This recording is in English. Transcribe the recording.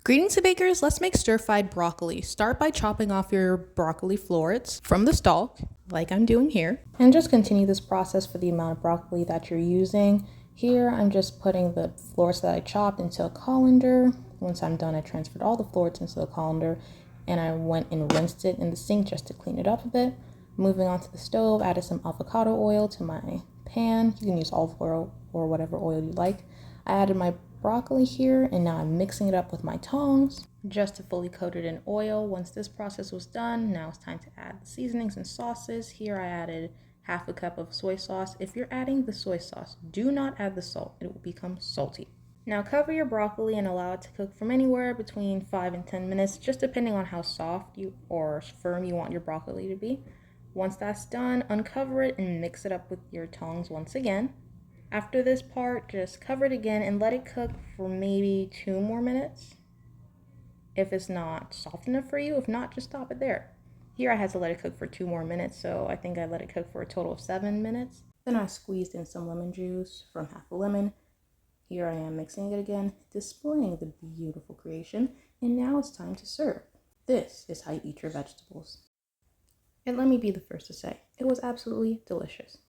Greetings, bakers. Let's make stir-fried broccoli. Start by chopping off your broccoli florets from the stalk, like I'm doing here. And just continue this process for the amount of broccoli that you're using. Here, I'm just putting the florets that I chopped into a colander. Once I'm done, I transferred all the florets into the colander, and I went and rinsed it in the sink just to clean it up a bit. Moving on to the stove, added some avocado oil to my pan. You can use olive oil or whatever oil you like. I added my broccoli here, and now I'm mixing it up with my tongs just to fully coat it in oil. Once this process was done, now it's time to add the seasonings and sauces. Here I added half a cup of soy sauce. If you're adding the soy sauce, do not add the salt. It will become salty. Now cover your broccoli and allow it to cook from anywhere between 5 and 10 minutes, just depending on how soft or firm you want your broccoli to be. Once that's done, uncover it and mix it up with your tongs once again. After this part, just cover it again and let it cook for maybe 2 more minutes. If it's not soft enough for you, if not, just stop it there. Here I had to let it cook for 2 more minutes, so I think I let it cook for a total of 7 minutes. Then I squeezed in some lemon juice from half a lemon. Here I am mixing it again, displaying the beautiful creation, and now it's time to serve. This is how you eat your vegetables. And let me be the first to say, it was absolutely delicious.